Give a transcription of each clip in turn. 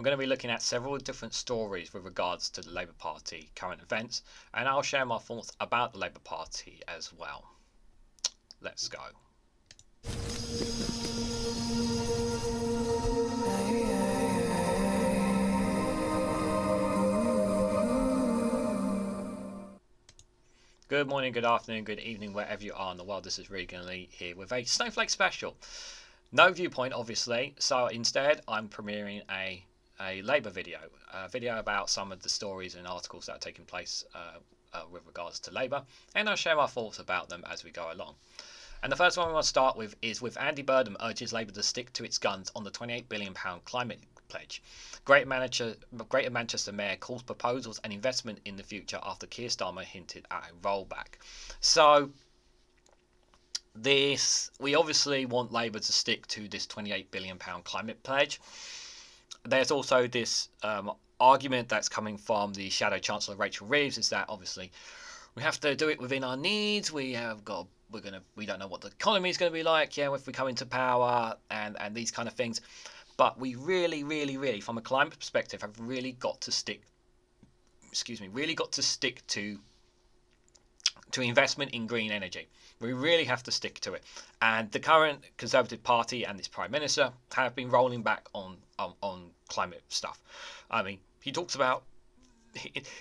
We're going to be looking at several different stories with regards to the Labour Party current events, and I'll share my thoughts about the Labour Party as well. Let's go. Good morning, good afternoon, good evening, wherever you are in the world. This is REGANELITE here with a Snowflake special. No Viewpoint, obviously, so instead I'm premiering a Labour video, a video about some of the stories and articles that are taking place with regards to Labour, and I'll share my thoughts about them as we go along. And the first one we want to start with is with Andy Burnham urges Labour to stick to its guns on the £28 billion climate pledge. Greater Manchester Mayor calls proposals and investment in the future after Keir Starmer hinted at a rollback. So we obviously want Labour to stick to this £28 billion climate pledge. There's also this argument that's coming from the Shadow Chancellor Rachel Reeves, is that obviously we have to do it within our needs. We don't know what the economy is going to be like, if we come into power and these kind of things. But we really, from a climate perspective, have really got to stick to investment in green energy. We really have to stick to it. And the current Conservative Party and its Prime Minister have been rolling back on climate stuff. I mean, he talks about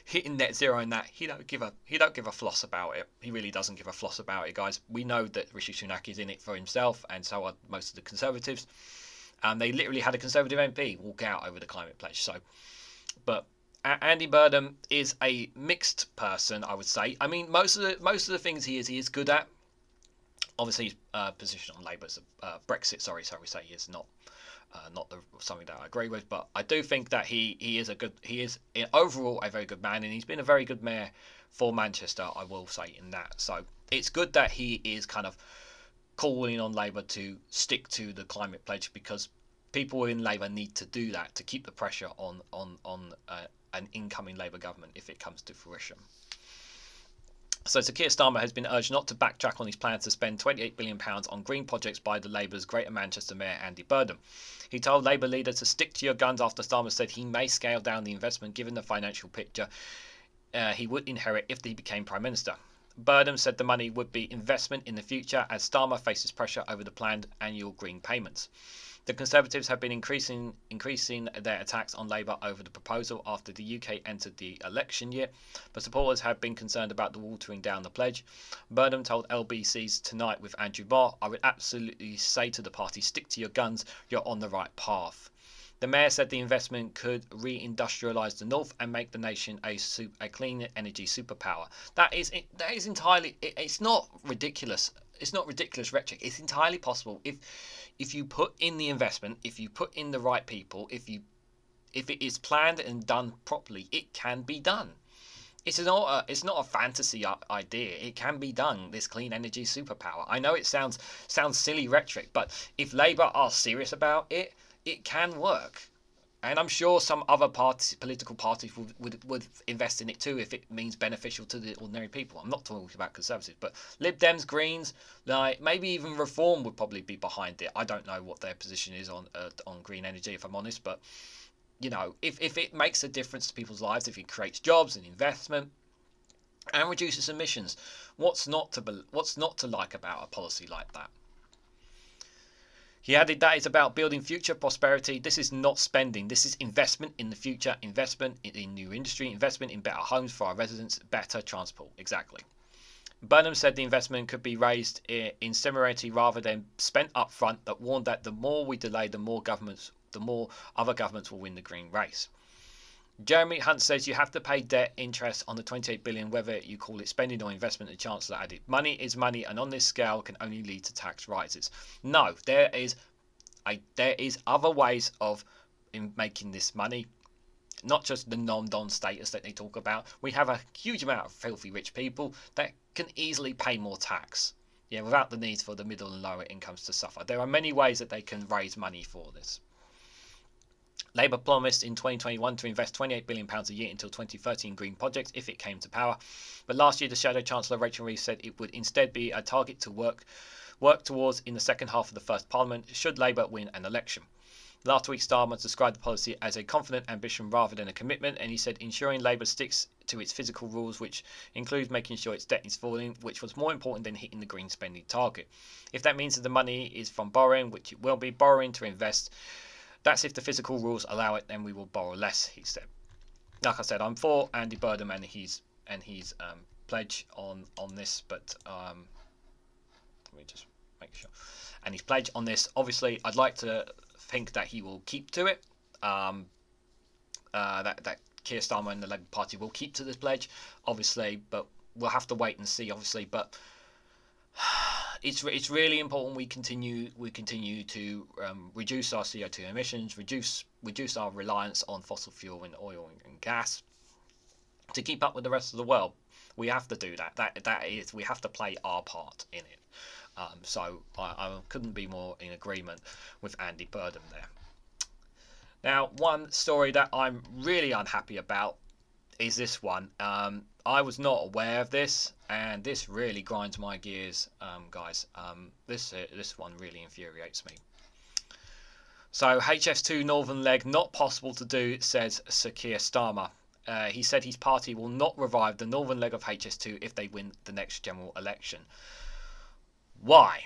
hitting net zero and that. He don't give a floss about it. He really doesn't give a floss about it, guys. We know that Rishi Sunak is in it for himself, and so are most of the Conservatives. They literally had a Conservative MP walk out over the climate pledge. But Andy Burnham is a mixed person, I would say. I mean, most of the things he is good at. Obviously, his position on Labour's Brexit. Sorry, we say he is not something that I agree with. But I do think that he is overall a very good man, and he's been a very good mayor for Manchester, I will say in that. So it's good that he is kind of calling on Labour to stick to the climate pledge, because people in Labour need to do that to keep the pressure on an incoming Labour government if it comes to fruition. So Sir Keir Starmer has been urged not to backtrack on his plans to spend £28 billion on green projects by the Labour's Greater Manchester Mayor Andy Burnham. He told Labour leaders to stick to your guns after Starmer said he may scale down the investment given the financial picture he would inherit if he became Prime Minister. Burnham said the money would be investment in the future as Starmer faces pressure over the planned annual green payments. The Conservatives have been increasing their attacks on Labour over the proposal after the UK entered the election year, but supporters have been concerned about the watering down the pledge. Burnham told LBC's Tonight with Andrew Barr, "I would absolutely say to the party, stick to your guns, you're on the right path." The mayor said the investment could re-industrialise the north and make the nation a clean energy superpower. That is entirely. It's not ridiculous. It's not ridiculous rhetoric. It's entirely possible if you put in the investment, if you put in the right people, if it is planned and done properly, it can be done. It's not a fantasy idea. It can be done. This clean energy superpower. I know it sounds silly rhetoric, but if Labour are serious about it, it can work. And I'm sure some other political parties would invest in it too if it means beneficial to the ordinary people. I'm not talking about Conservatives, but Lib Dems, Greens, like maybe even Reform would probably be behind it. I don't know what their position is on green energy, if I'm honest, but if it makes a difference to people's lives, if it creates jobs and investment and reduces emissions, what's not to like about a policy like that? He added that it's about building future prosperity. This is not spending. This is investment in the future, investment in new industry, investment in better homes for our residents, better transport. Exactly. Burnham said the investment could be raised in similarity rather than spent up front, but warned that the more we delay, the more other governments will win the green race. Jeremy Hunt says you have to pay debt interest on the $28 billion, whether you call it spending or investment. The Chancellor added, "Money is money, and on this scale can only lead to tax rises." No, there is other ways of making this money, not just the non-don status that they talk about. We have a huge amount of filthy rich people that can easily pay more tax, without the need for the middle and lower incomes to suffer. There are many ways that they can raise money for this. Labour promised in 2021 to invest £28 billion a year until 2030 in green projects if it came to power. But last year, the Shadow Chancellor Rachel Reeves said it would instead be a target to work towards in the second half of the first Parliament should Labour win an election. Last week, Starmer described the policy as a confident ambition rather than a commitment, and he said ensuring Labour sticks to its physical rules, which includes making sure its debt is falling, which was more important than hitting the green spending target. If that means that the money is from borrowing, which it will be, borrowing to invest, that's if the physical rules allow it, then we will borrow less, he said. Like I said, I'm for Andy Burnham and his pledge on this, but let me just make sure. And his pledge on this, obviously, I'd like to think that he will keep to it. That Keir Starmer and the Labour Party will keep to this pledge, obviously, but we'll have to wait and see, obviously. But it's really important we continue to reduce our CO2 emissions, reduce our reliance on fossil fuel and oil and gas to keep up with the rest of the world. We have to do that. That is, we have to play our part in it. So I couldn't be more in agreement with Andy Burnham there. Now, one story that I'm really unhappy about is this one. I was not aware of this, and this really grinds my gears, guys. This one really infuriates me. So, HS2 Northern Leg not possible to do, says Sir Keir Starmer. He said his party will not revive the Northern Leg of HS2 if they win the next general election. Why?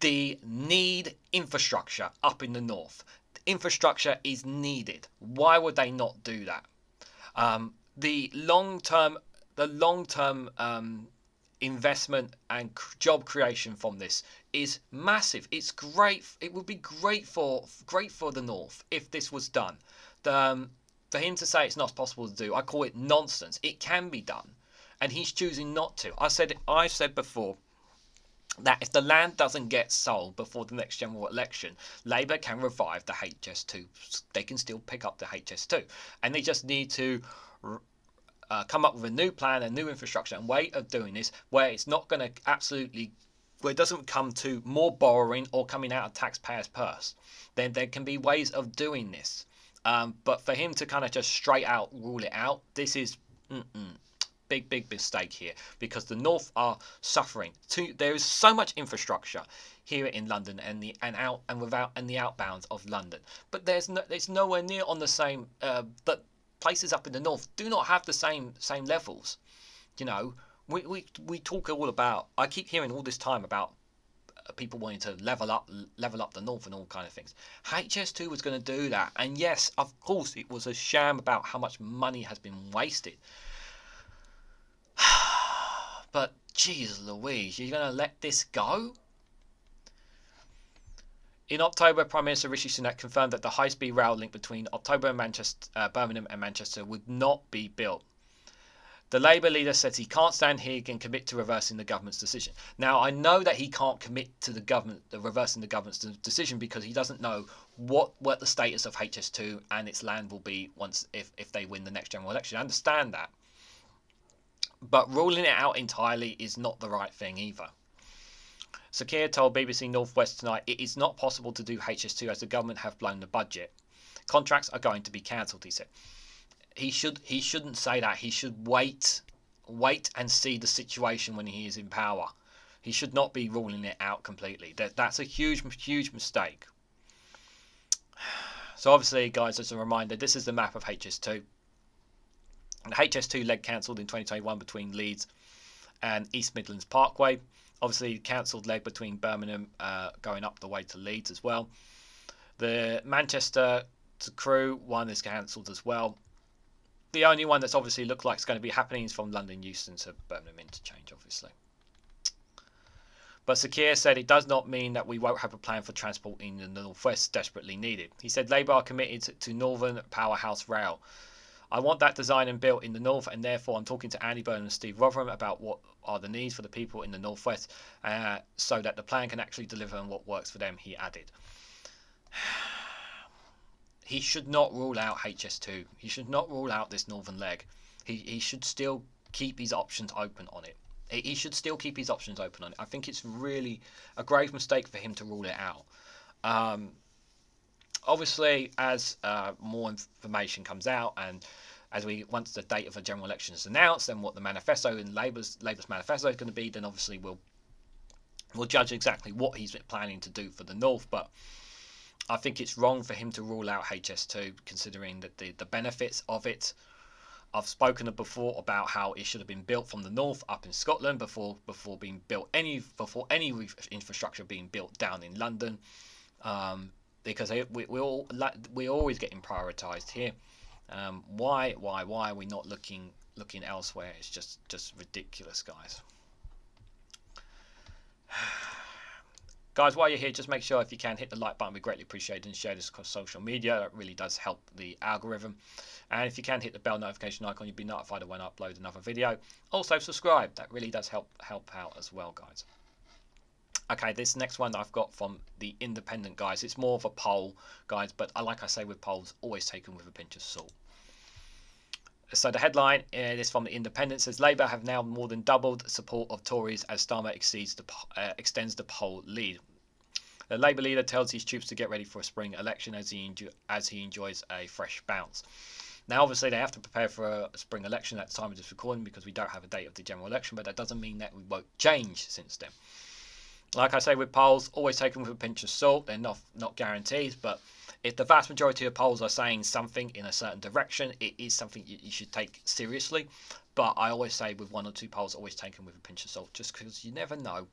They need infrastructure up in the north. Infrastructure is needed. Why would they not do that? The long-term investment and job creation from this is massive. It's great. It would be great for the north if this was done. For him to say it's not possible to do, I call it nonsense. It can be done, and he's choosing not to. I've said before that if the land doesn't get sold before the next general election, Labour can revive the HS2. They can still pick up the HS2, and they just need to come up with a new plan, a new infrastructure and way of doing this, where it's not going to where it doesn't come to more borrowing or coming out of taxpayers' purse. Then there can be ways of doing this. But for him to kind of just straight out rule it out, this is big mistake here, because the north are suffering. There is so much infrastructure here in London and the outbounds of London, but it's nowhere near on the same. But places up in the north do not have the same levels. You know, we talk all about. I keep hearing all this time about people wanting to level up the north and all kind of things. HS2 was going to do that, and yes, of course, it was a sham about how much money has been wasted. But jeez Louise, you're going to let this go? In October, Prime Minister Rishi Sunak confirmed that the high-speed rail link between Birmingham and Manchester would not be built. The Labour leader says he can't stand here and commit to reversing the government's decision. Now, I know that he can't commit to reversing the government's decision because he doesn't know what the status of HS2 and its land will be if they win the next general election. I understand that. But ruling it out entirely is not the right thing either. Sir Keir told BBC North West tonight it is not possible to do HS2 as the government have blown the budget. Contracts are going to be cancelled, he said. He shouldn't say that. He should wait and see the situation when he is in power. He should not be ruling it out completely. That's a huge mistake. So obviously, guys, as a reminder, this is the map of HS2. And HS2 leg cancelled in 2021 between Leeds and East Midlands Parkway. Obviously, cancelled leg between Birmingham going up the way to Leeds as well. The Manchester to Crewe one is cancelled as well. The only one that's obviously looked like it's going to be happening is from London Euston to Burnham Interchange, obviously. But Sir Keir said it does not mean that we won't have a plan for transport in the North West desperately needed. He said Labour are committed to Northern Powerhouse Rail. I want that designed and built in the north, and therefore I'm talking to Andy Burnham and Steve Rotherham about what are the needs for the people in the northwest, so that the plan can actually deliver on what works for them, he added. He should not rule out HS2. He should not rule out this northern leg. He should still keep his options open on it. He should still keep his options open on it. I think it's really a grave mistake for him to rule it out. Obviously, as more information comes out, and once the date of the general election is announced, and what the manifesto and Labour's manifesto is going to be, then obviously we'll judge exactly what he's planning to do for the north. But I think it's wrong for him to rule out HS2, considering that the benefits of it. I've spoken before about how it should have been built from the north up in Scotland before being built before any infrastructure being built down in London, because we're always getting prioritised here. Why are we not looking elsewhere? It's just ridiculous, guys. Guys, while you're here, just make sure if you can hit the like button, we greatly appreciate it, and share this across social media. That really does help the algorithm. And if you can hit the bell notification icon, you'll be notified when I upload another video. Also subscribe, that really does help out as well, guys. Okay, this next one I've got from the Independent, guys. It's more of a poll, guys, but like I say with polls, always taken with a pinch of salt. So the headline is from the Independent, says Labour have now more than doubled support of Tories as Starmer extends the poll lead. The Labour leader tells his troops to get ready for a spring election as he enjoys a fresh bounce. Now, obviously, they have to prepare for a spring election at the time of this recording because we don't have a date of the general election, but that doesn't mean that we won't change since then. Like I say with polls, always taken with a pinch of salt. They're not guarantees, but if the vast majority of polls are saying something in a certain direction, it is something you should take seriously. But I always say with one or two polls, always taken with a pinch of salt, just because you never know.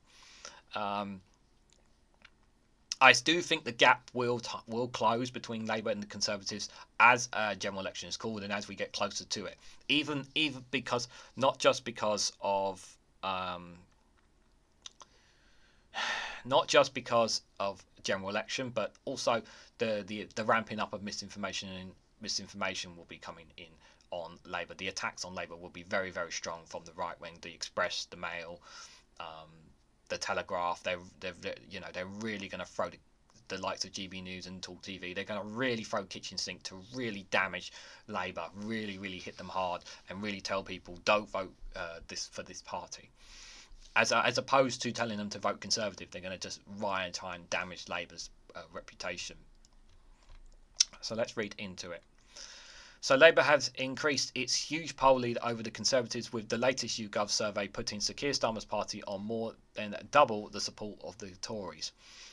I do think the gap will close between Labour and the Conservatives as a general election is called and as we get closer to it. Even because not just because of general election, but also the ramping up of misinformation, and misinformation will be coming in on Labour. The attacks on Labour will be very, very strong from the right wing, the Express, the Mail, the Telegraph. They're really going to throw the likes of GB News and Talk TV. They're going to really throw kitchen sink to really damage Labour, really hit them hard, and really tell people don't vote for this party. As opposed to telling them to vote Conservative, they're going to just try and damage Labour's reputation. So let's read into it. So Labour has increased its huge poll lead over the Conservatives, with the latest YouGov survey putting Sir Keir Starmer's party on more than double the support of the Tories.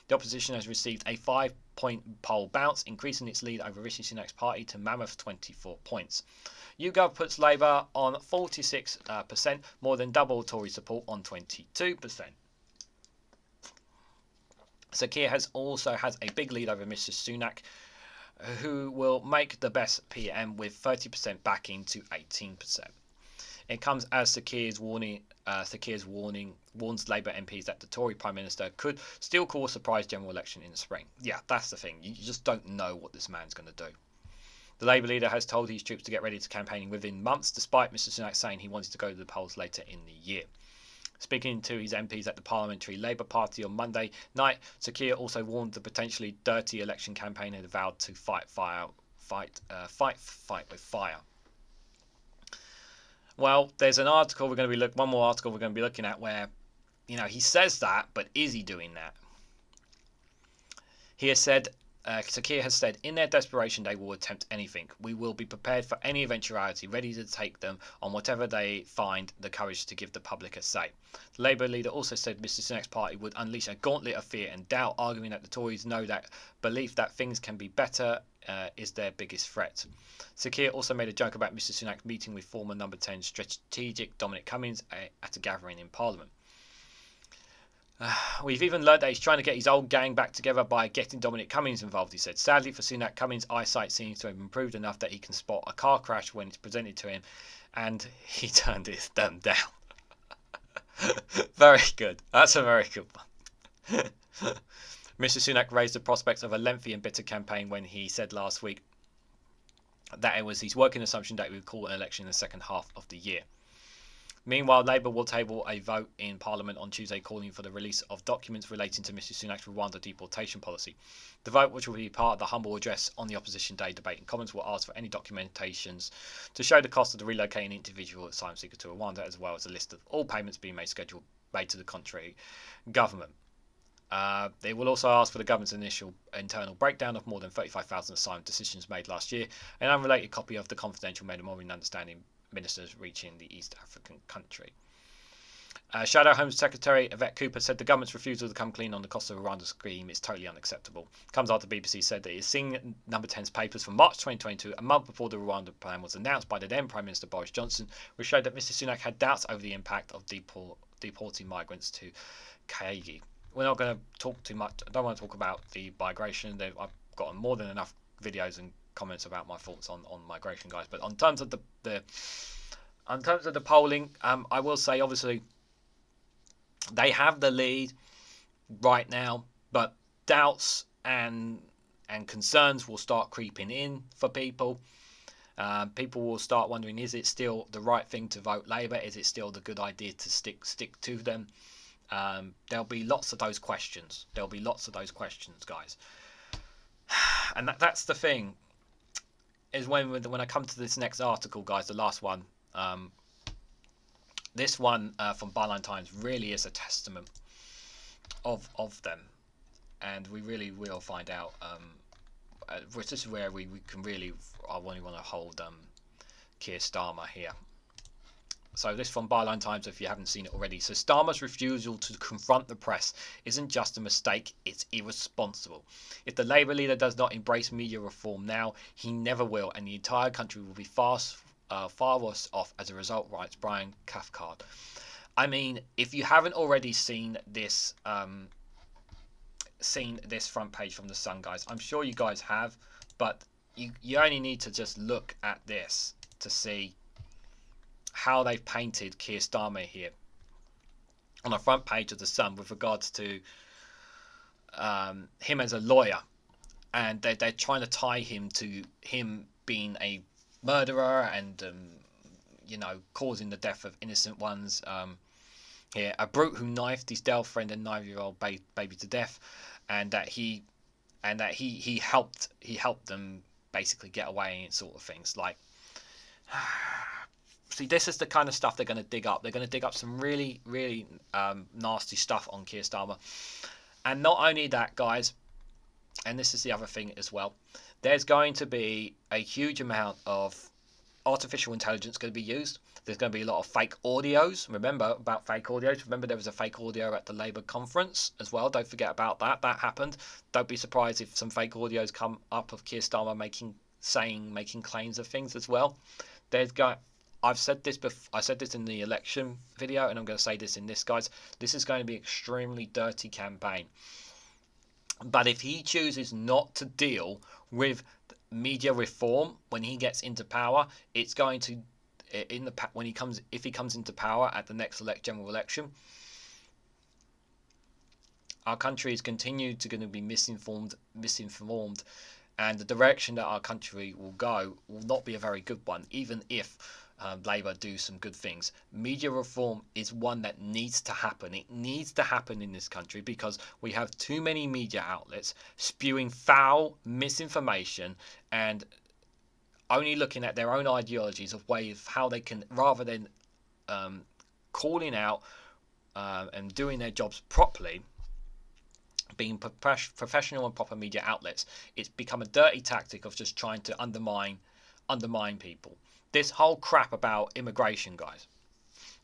The opposition has received a 5-point poll bounce, increasing its lead over Rishi Sunak's party to mammoth 24 points. YouGov puts Labour on 46%, more than double Tory support on 22%. Sir Keir also has a big lead over Mr Sunak, who will make the best PM with 30% backing to 18%. It comes as Sir Keir's warning warns Labour MPs that the Tory Prime Minister could still call a surprise general election in the spring. Yeah, that's the thing. You just don't know what this man's going to do. The Labour leader has told his troops to get ready to campaigning within months, despite Mr Sunak saying he wanted to go to the polls later in the year. Speaking to his MPs at the Parliamentary Labour Party on Monday night, Sir Keir also warned the potentially dirty election campaign had vowed to fight with fire. Well, there's one more article we're going to be looking at where, he says that, but is he doing that? He has said, Sir Keir has said, in their desperation they will attempt anything. We will be prepared for any eventuality, ready to take them on whatever they find the courage to give the public a say. The Labour leader also said Mr Sunak's party would unleash a gauntlet of fear and doubt, arguing that the Tories know that belief that things can be better is their biggest threat. Sir Keir also made a joke about Mr Sunak meeting with former Number 10 strategic Dominic Cummings at a gathering in Parliament. We've even learned that he's trying to get his old gang back together by getting Dominic Cummings involved, he said. Sadly for Sunak, Cummings' eyesight seems to have improved enough that he can spot a car crash when it's presented to him, and he turned them down. Very good. That's a very good one. Mr Sunak raised the prospects of a lengthy and bitter campaign when he said last week that it was his working assumption that he would call an election in the second half of the year. Meanwhile, Labour will table a vote in Parliament on Tuesday calling for the release of documents relating to Mr Sunak's Rwanda deportation policy. The vote, which will be part of the humble address on the Opposition Day debate in Commons, will ask for any documentations to show the cost of the relocating individual asylum seeker to Rwanda, as well as a list of all payments being made to the contrary government. They will also ask for the government's initial internal breakdown of more than 35,000 asylum decisions made last year, an unrelated copy of the confidential memorandum understanding ministers reaching the East African country. Shadow Home Secretary Yvette Cooper said the government's refusal to come clean on the cost of the Rwanda scheme is totally unacceptable. Comes after the BBC said that it's seen Number 10's papers from March 2022, a month before the Rwanda plan was announced by the then Prime Minister Boris Johnson, which showed that Mr Sunak had doubts over the impact of deporting migrants to Kayigi. We're not going to talk too much. I don't want to talk about the migration. I've got more than enough videos and comments about my thoughts on migration, guys. But on terms of the polling, I will say obviously they have the lead right now, but doubts and concerns will start creeping in for people. People will start wondering: is it still the right thing to vote Labour? Is it still the good idea to stick to them? There'll be lots of those questions. Guys. And that's the thing. Is when I come to this next article, guys, the last one. This one from Byline Times really is a testament of them, and we really will find out. This is where we can really, I really want to hold Keir Starmer here. So this from Byline Times, if you haven't seen it already. So Starmer's refusal to confront the press isn't just a mistake, it's irresponsible. If the Labour leader does not embrace media reform now, he never will, and the entire country will be far worse off as a result, writes Brian Cathcart. I mean, if you haven't already seen this front page from The Sun, guys, I'm sure you guys have, but you only need to just look at this to see how they've painted Keir Starmer here on the front page of The Sun with regards to him as a lawyer, and they're trying to tie him to him being a murderer and causing the death of innocent ones. Here, a brute who knifed his girlfriend and 9-year-old baby to death, and that he helped them basically get away and sort of things like. See, this is the kind of stuff they're going to dig up. They're going to dig up some really, really nasty stuff on Keir Starmer. And not only that, guys, and this is the other thing as well, there's going to be a huge amount of artificial intelligence going to be used. There's going to be a lot of fake audios. Remember about fake audios. Remember there was a fake audio at the Labour conference as well. Don't forget about that. That happened. Don't be surprised if some fake audios come up of Keir Starmer making claims of things as well. I've said this before. I said this in the election video, and I'm going to say this in this, guys. This is going to be an extremely dirty campaign. But if he chooses not to deal with media reform when he gets into power, it's going to if he comes into power at the next general election, our country is going to be misinformed, and the direction that our country will go will not be a very good one, even if Labour do some good things. Media reform is one that needs to happen. It needs to happen in this country because we have too many media outlets spewing foul misinformation and only looking at their own ideologies of ways of how they can, rather than calling out and doing their jobs properly, being professional and proper media outlets. It's become a dirty tactic of just trying to undermine people. This whole crap about immigration, guys,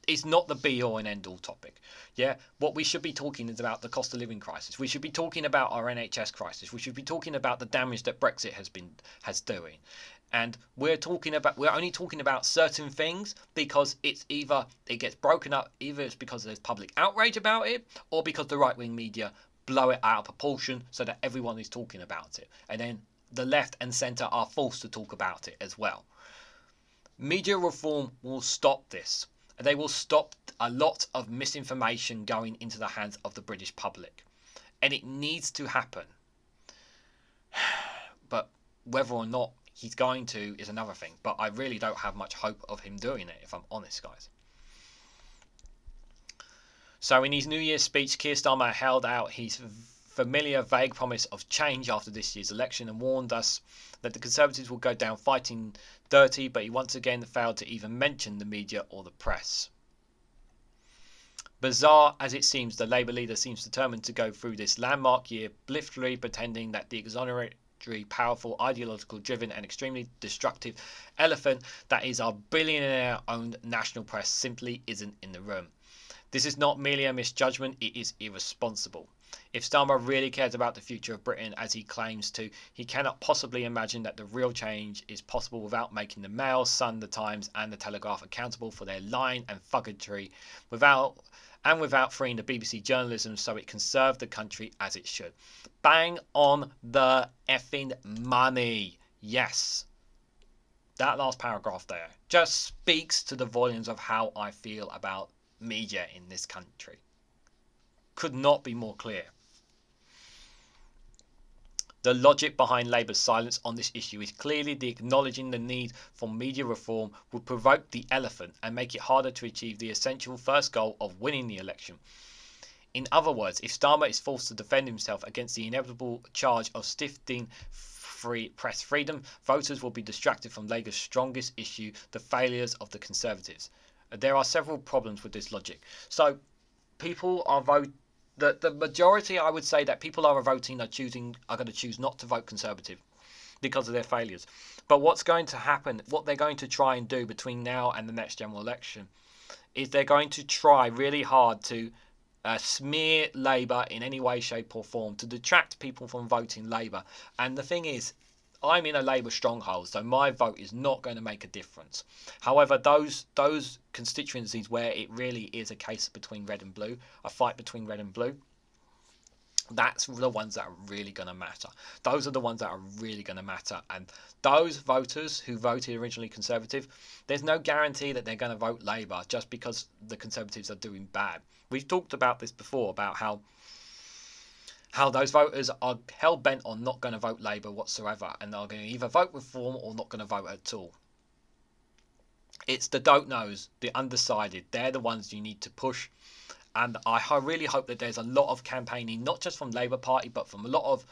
is not the be-all and end-all topic. Yeah, what we should be talking is about the cost of living crisis. We should be talking about our NHS crisis. We should be talking about the damage that Brexit has doing. And we're only talking about certain things because it's either it gets broken up, either it's because there's public outrage about it, or because the right-wing media blow it out of proportion so that everyone is talking about it. And then the left and centre are forced to talk about it as well. Media reform will stop this. They will stop a lot of misinformation going into the hands of the British public. And it needs to happen. But whether or not he's going to is another thing. But I really don't have much hope of him doing it, if I'm honest, guys. So in his New Year's speech, Keir Starmer held out his familiar vague promise of change after this year's election and warned us that the Conservatives will go down fighting dirty, but he once again failed to even mention the media or the press. Bizarre as it seems, the Labour leader seems determined to go through this landmark year blithely pretending that the exoneratory, powerful, ideological driven and extremely destructive elephant that is our billionaire-owned national press simply isn't in the room. This is not merely a misjudgment, it is irresponsible. If Starmer really cares about the future of Britain as he claims to, he cannot possibly imagine that the real change is possible without making the Mail, Sun, the Times and the Telegraph accountable for their lying and fuckery, without freeing the BBC journalism so it can serve the country as it should. Bang on the effing money. Yes. That last paragraph there just speaks to the volumes of how I feel about media in this country. Could not be more clear. The logic behind Labour's silence on this issue is clearly the acknowledging the need for media reform would provoke the elephant and make it harder to achieve the essential first goal of winning the election. In other words, if Starmer is forced to defend himself against the inevitable charge of stifling press freedom, voters will be distracted from Labour's strongest issue, the failures of the Conservatives. There are several problems with this logic. So, people are voting. The majority, I would say, that people are voting are going to choose not to vote Conservative because of their failures. But what's going to happen, what they're going to try and do between now and the next general election, is they're going to try really hard to smear Labour in any way, shape or form to detract people from voting Labour. And the thing is, I'm in a Labour stronghold, so my vote is not going to make a difference. However, those constituencies where it really is a case between red and blue, a fight between red and blue, that's the ones that are really going to matter. Those are the ones that are really going to matter. And those voters who voted originally Conservative, there's no guarantee that they're going to vote Labour just because the Conservatives are doing bad. We've talked about this before, about how those voters are hell-bent on not going to vote Labour whatsoever, and are going to either vote Reform or not going to vote at all. It's the don't-knows, the undecided. They're the ones you need to push. And I really hope that there's a lot of campaigning, not just from Labour Party, but from a lot of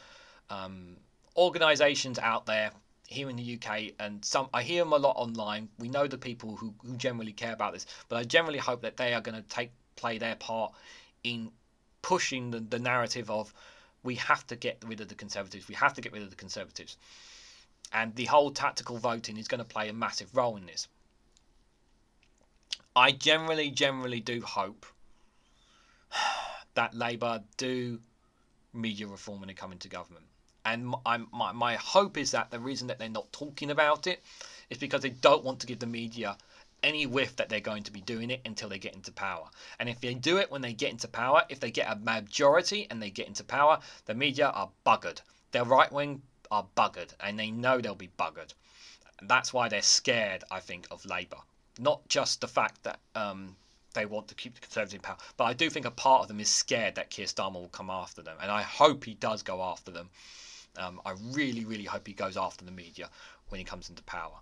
organisations out there here in the UK. And I hear them a lot online. We know the people who generally care about this. But I generally hope that they are going to play their part in pushing the narrative of we have to get rid of the Conservatives. We have to get rid of the Conservatives. And the whole tactical voting is going to play a massive role in this. I generally do hope that Labour do media reform when they come into government. And my hope is that the reason that they're not talking about it is because they don't want to give the media any whiff that they're going to be doing it until they get into power. And if they do it when they get into power, if they get a majority and they get into power, the media are buggered. Their right wing are buggered, and they know they'll be buggered. And that's why they're scared, I think, of Labour. Not just the fact that they want to keep the Conservatives in power, but I do think a part of them is scared that Keir Starmer will come after them, and I hope he does go after them. I really hope he goes after the media when he comes into power.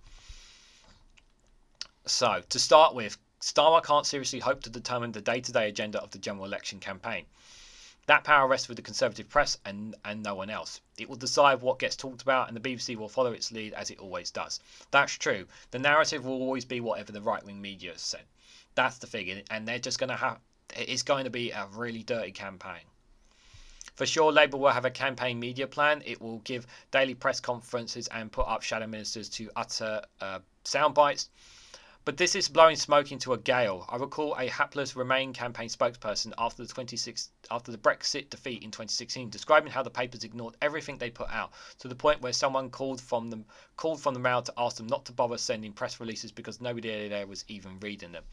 So, to start with, Starmer can't seriously hope to determine the day-to-day agenda of the general election campaign. That power rests with the Conservative press and no one else. It will decide what gets talked about, and the BBC will follow its lead as it always does. That's true. The narrative will always be whatever the right-wing media has said. That's the thing, and they're just going to have... It's going to be a really dirty campaign. For sure, Labour will have a campaign media plan. It will give daily press conferences and put up shadow ministers to utter sound bites. But this is blowing smoke into a gale. I recall a hapless Remain campaign spokesperson after the Brexit defeat in 2016 describing how the papers ignored everything they put out, to the point where someone called from the Mail to ask them not to bother sending press releases because nobody there was even reading them.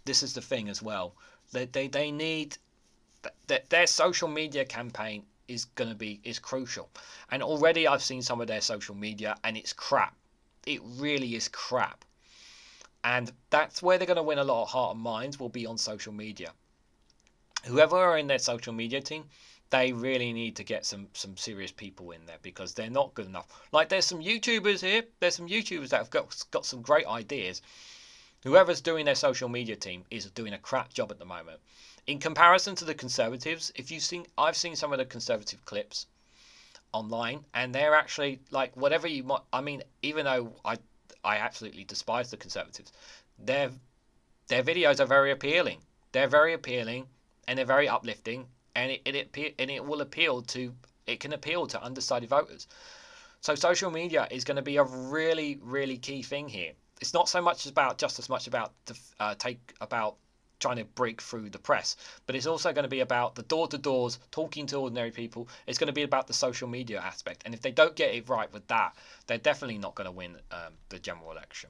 This is the thing as well. They need their social media campaign is crucial. And already I've seen some of their social media and it's crap. It really is crap. And that's where they're going to win a lot of heart and minds, will be on social media. Whoever are in their social media team, they really need to get some serious people in there, because they're not good enough. Like, there's some YouTubers here. There's some YouTubers that have got some great ideas. Whoever's doing their social media team is doing a crap job at the moment. In comparison to the Conservatives, I've seen some of the Conservative clips online, and they're actually, like, whatever you might, I mean, even though I absolutely despise the Conservatives, their videos are very appealing. They're very appealing, and they're very uplifting, and it can appeal to undecided voters. So social media is going to be a really key thing here. It's not so much about trying to break through the press, but it's also going to be about the door-to-doors, talking to ordinary people. It's going to be about the social media aspect, and if they don't get it right with that, they're definitely not going to win the general election.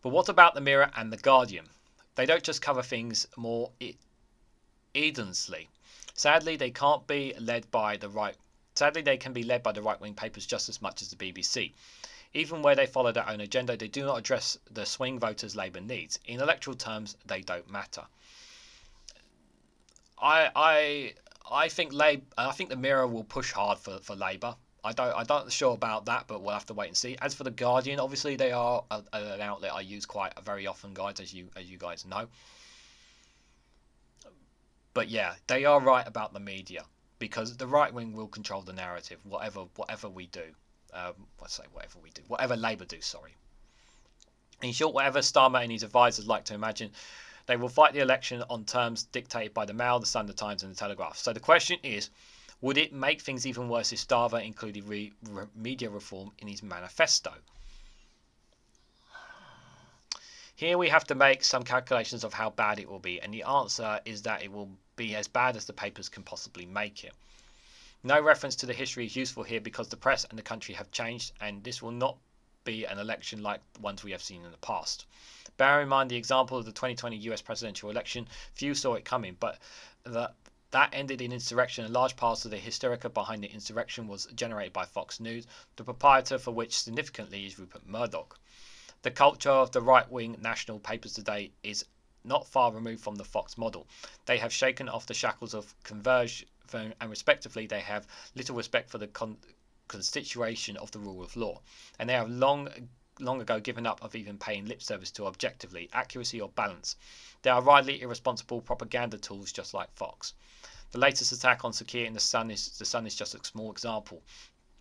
But what about the Mirror and the Guardian? They don't just cover things more edensely. Sadly, they can be led by the right-wing papers just as much as the BBC. Even where they follow their own agenda, they do not address the swing voters Labour needs. In electoral terms, they don't matter. I think the Mirror will push hard for Labour. I'm not sure about that, but we'll have to wait and see. As for the Guardian, obviously they are an outlet I use quite very often, guys, as you guys know. But yeah, they are right about the media, because the right wing will control the narrative, whatever we do. Whatever Labour do, sorry. In short, whatever Starmer and his advisers like to imagine, they will fight the election on terms dictated by the Mail, the Sun, the Times and the Telegraph. So the question is, would it make things even worse if Starmer included media reform in his manifesto? Here we have to make some calculations of how bad it will be, and the answer is that it will be as bad as the papers can possibly make it. No reference to the history is useful here because the press and the country have changed, and this will not be an election like the ones we have seen in the past. Bear in mind the example of the 2020 US presidential election. Few saw it coming, but that ended in insurrection, and large parts of the hysteria behind the insurrection was generated by Fox News, the proprietor for which significantly is Rupert Murdoch. The culture of the right-wing national papers today is not far removed from the Fox model. They have shaken off the shackles of conversion, and respectively they have little respect for the constitution of the rule of law, and they have long ago given up of even paying lip service to objectively, accuracy or balance. They are widely irresponsible propaganda tools just like Fox. The latest attack on Sir Keir in the Sun is just a small example.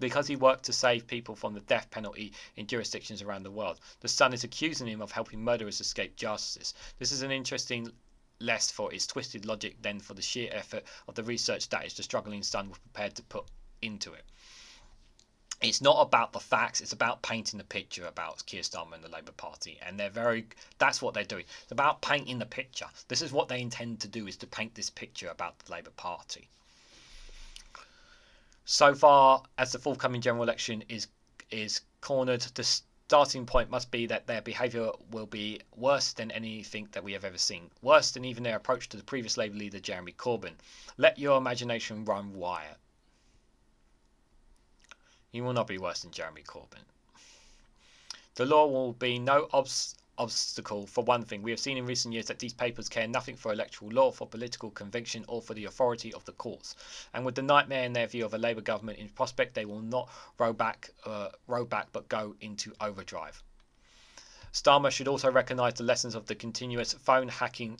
Because he worked to save people from the death penalty in jurisdictions around the world, the Sun is accusing him of helping murderers escape justice. This is an interesting less for its twisted logic than for the sheer effort of the research that is the struggling Sun was prepared to put into it. It's not about the facts, it's about painting the picture about Keir Starmer and the Labour Party, and that's what they're doing. It's about painting the picture. This is what they intend to do, is to paint this picture about the Labour Party. So far as the forthcoming general election is cornered, the starting point must be that their behaviour will be worse than anything that we have ever seen, worse than even their approach to the previous Labour leader Jeremy Corbyn. Let your imagination run wild. He will not be worse than Jeremy Corbyn. The law will be no obstacle. For one thing, we have seen in recent years that these papers care nothing for electoral law, for political conviction or for the authority of the courts, and with the nightmare in their view of a Labour government in prospect, they will not row back but go into overdrive. Starmer should also recognise the lessons of the continuous phone hacking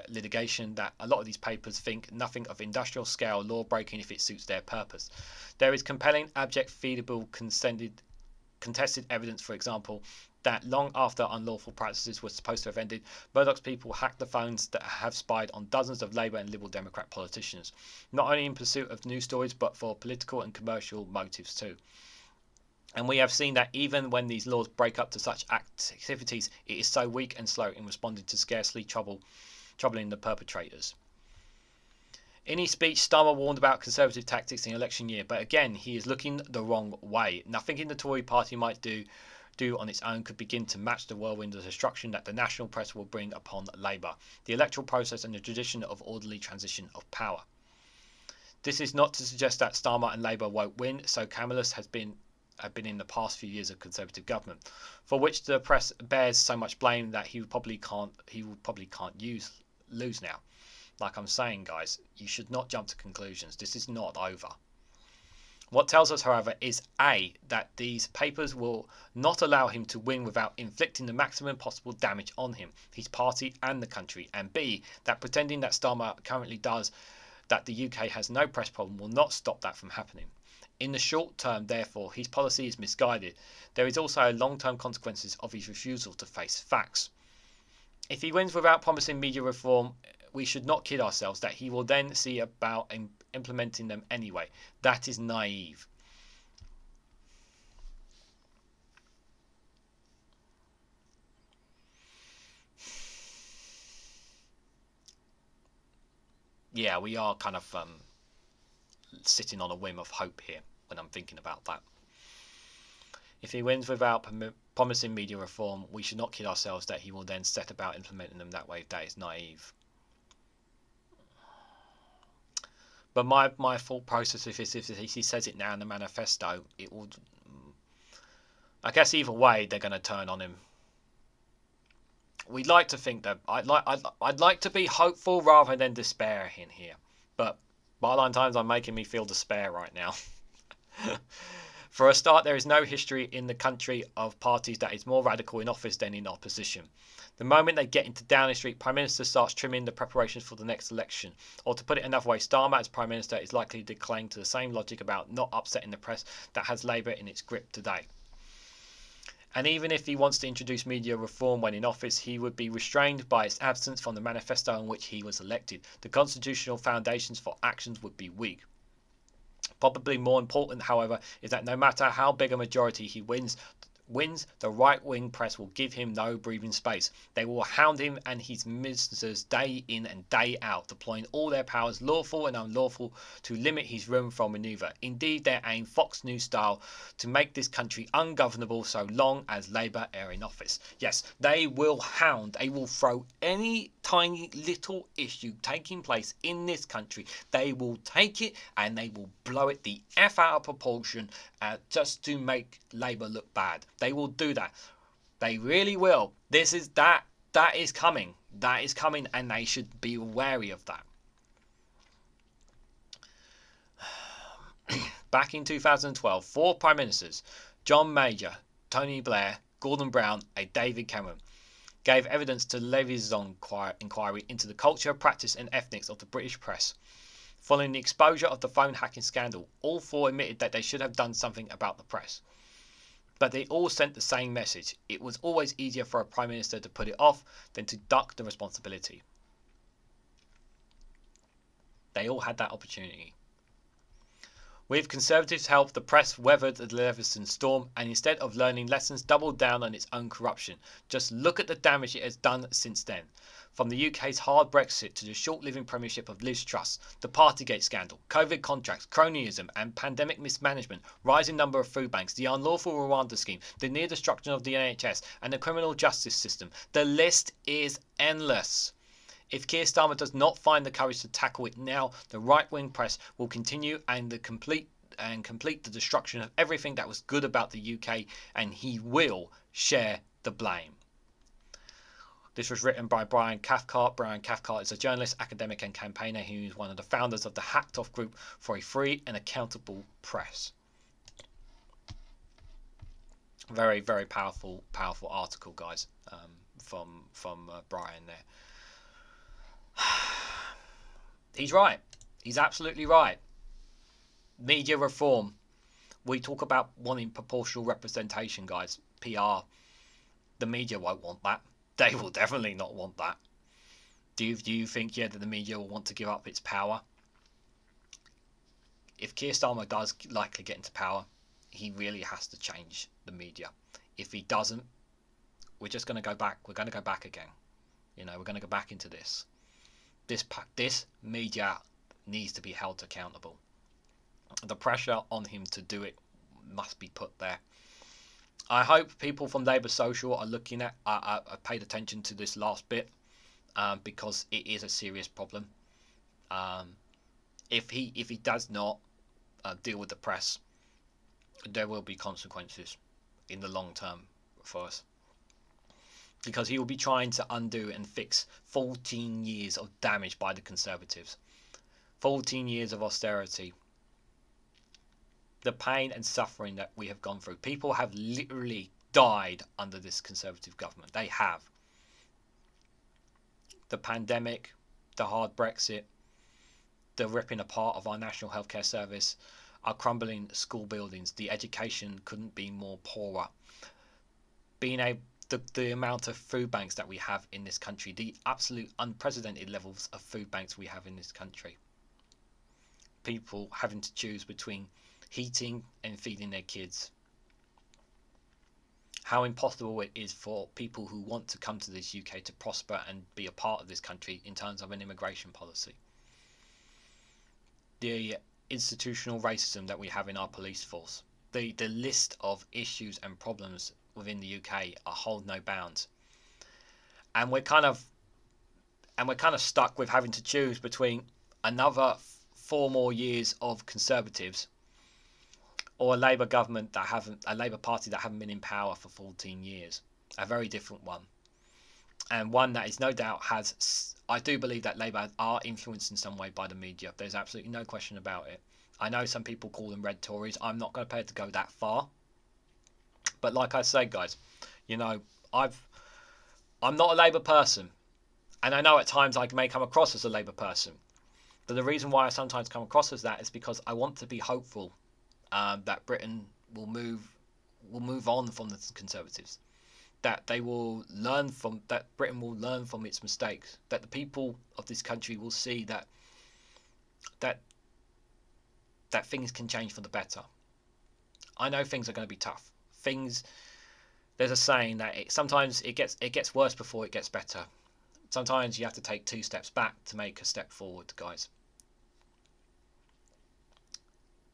litigation, that a lot of these papers think nothing of industrial scale law breaking if it suits their purpose. There is compelling, abject, feasible, contested evidence, for example, that long after unlawful practices were supposed to have ended, Murdoch's people hacked the phones that have spied on dozens of Labour and Liberal Democrat politicians, not only in pursuit of news stories but for political and commercial motives too. And we have seen that even when these laws break up to such activities, it is so weak and slow in responding to scarcely troubling the perpetrators. In his speech, Starmer warned about Conservative tactics in election year, but again, he is looking the wrong way. Nothing in the Tory party might do on its own could begin to match the whirlwind of destruction that the national press will bring upon Labour, the electoral process and the tradition of orderly transition of power. This is not to suggest that Starmer and Labour won't win, so Camelus have been in the past few years of Conservative government, for which the press bears so much blame that he probably can't lose now. Like I'm saying, guys, you should not jump to conclusions. This is not over. What tells us, however, is A, that these papers will not allow him to win without inflicting the maximum possible damage on him, his party and the country, and B, that pretending that Starmer currently does, that the UK has no press problem, will not stop that from happening. In the short term, therefore, his policy is misguided. There is also long-term consequences of his refusal to face facts. If he wins without promising media reform, we should not kid ourselves that he will then see about implementing them anyway. That is naive. yeah, we are kind of sitting on a whim of hope here when I'm thinking about that. If he wins without promising media reform, we should not kid ourselves that he will then set about implementing them that way. That is naive. But my thought process if he says it now in the manifesto, it will. I guess either way they're going to turn on him. We'd like to think that I'd like to be hopeful rather than despair in here, but byline times are making me feel despair right now. For a start, there is no history in the country of parties that is more radical in office than in opposition. The moment they get into Downing Street, Prime Minister starts trimming the preparations for the next election. Or to put it another way, Starmer as Prime Minister is likely to cling to the same logic about not upsetting the press that has Labour in its grip today. And even if he wants to introduce media reform when in office, he would be restrained by its absence from the manifesto on which he was elected. The constitutional foundations for actions would be weak. Probably more important, however, is that no matter how big a majority he wins, the right-wing press will give him no breathing space. They will hound him and his ministers day in and day out, deploying all their powers, lawful and unlawful, to limit his room for manoeuvre. Indeed, they aim, Fox News style, to make this country ungovernable so long as Labour are in office. Yes, they will hound, they will throw any tiny little issue taking place in this country. They will take it and they will blow it the F out of proportion just to make Labour look bad. They will do that. They really will. That is coming. That is coming, and they should be wary of that. Back in 2012, 4 Prime Ministers, John Major, Tony Blair, Gordon Brown, and David Cameron, gave evidence to Refusal inquiry into the culture, practice, and ethics of the British press. Following the exposure of the phone hacking scandal, all 4 admitted that they should have done something about the press. But they all sent the same message. It was always easier for a Prime Minister to put it off than to duck the responsibility. They all had that opportunity. With Conservatives' help, the press weathered the Leveson storm and instead of learning lessons, doubled down on its own corruption. Just look at the damage it has done since then. From the UK's hard Brexit to the short-living premiership of Liz Truss, the Partygate scandal, COVID contracts, cronyism and pandemic mismanagement, rising number of food banks, the unlawful Rwanda scheme, the near destruction of the NHS and the criminal justice system. The list is endless. If Keir Starmer does not find the courage to tackle it now, the right-wing press will continue and complete the destruction of everything that was good about the UK, and he will share the blame. This was written by Brian Cathcart. Brian Cathcart is a journalist, academic and campaigner who is one of the founders of the Hacked Off group for a free and accountable press. Very, very powerful article, guys, from Brian there. He's right. He's absolutely right. Media reform. We talk about wanting proportional representation, guys. PR. The media won't want that. They will definitely not want that. Do you think, that the media will want to give up its power? If Keir Starmer does likely get into power, he really has to change the media. If he doesn't, we're just going to go back. We're going to go back again. We're going to go back into this. This media needs to be held accountable. The pressure on him to do it must be put there. I hope people from Labour Social are looking at, paid attention to this last bit, because it is a serious problem. If he does not deal with the press, there will be consequences in the long term for us. Because he will be trying to undo and fix 14 years of damage by the Conservatives. 14 years of austerity. The pain and suffering that we have gone through. People have literally died under this Conservative government. They have. The pandemic, the hard Brexit, the ripping apart of our national healthcare service, our crumbling school buildings, the education couldn't be more poorer. The amount of food banks that we have in this country, the absolute unprecedented levels of food banks we have in this country. People having to choose between heating and feeding their kids. How impossible it is for people who want to come to this UK to prosper and be a part of this country in terms of an immigration policy. the institutional racism that we have in our police force. The list of issues and problems within the UK are hold no bounds, and we're kind of stuck with having to choose between another 4 more years of Conservatives or a Labour government a Labour Party that haven't been in power for 14 years. A very different one, and one that is no doubt I do believe that Labour are influenced in some way by the media. There's absolutely no question about it. I know some people call them red Tories. I'm not going to go that far. But like I say, guys, you know, I'm not a Labour person. And I know at times I may come across as a Labour person. But the reason why I sometimes come across as that is because I want to be hopeful that Britain will move on from the Conservatives. That Britain will learn from its mistakes. That the people of this country will see that things can change for the better. I know things are going to be tough. There's a saying that sometimes it gets worse before it gets better. Sometimes you have to take 2 steps back to make a step forward, guys.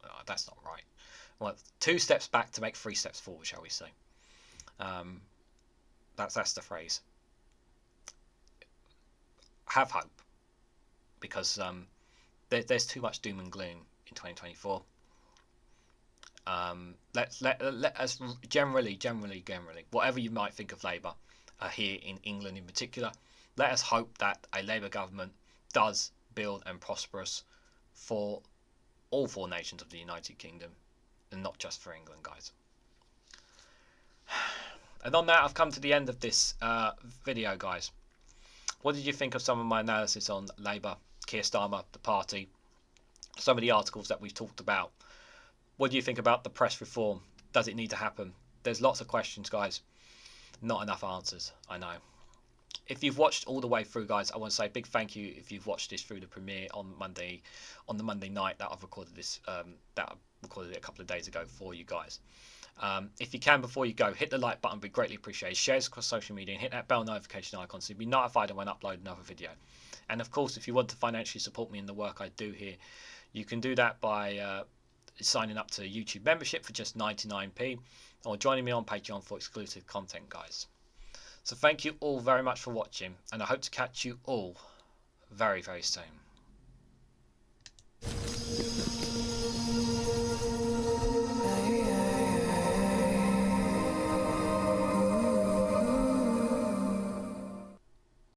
Oh, that's not right. Well, 2 steps back to make 3 steps forward, shall we say? That's the phrase. Have hope, because there's too much doom and gloom in 2024. Let us generally, whatever you might think of Labour, here in England in particular, let us hope that a Labour government does build and prosperous for all 4 nations of the United Kingdom, and not just for England, guys. And on that, I've come to the end of this video, guys. What did you think of some of my analysis on Labour, Keir Starmer, the party, some of the articles that we've talked about? What do you think about the press reform? Does it need to happen? There's lots of questions, guys. Not enough answers, I know. If you've watched all the way through, guys, I want to say a big thank you if you've watched this through the premiere on the Monday night that I've recorded this, that I recorded it a couple of days ago for you guys. If you can, before you go, hit the like button, be greatly appreciated. Share this across social media and hit that bell notification icon so you'll be notified when I upload another video. And of course, if you want to financially support me in the work I do here, you can do that by signing up to YouTube membership for just 99p, or joining me on Patreon for exclusive content, guys. So thank you all very much for watching, and I hope to catch you all very, very soon.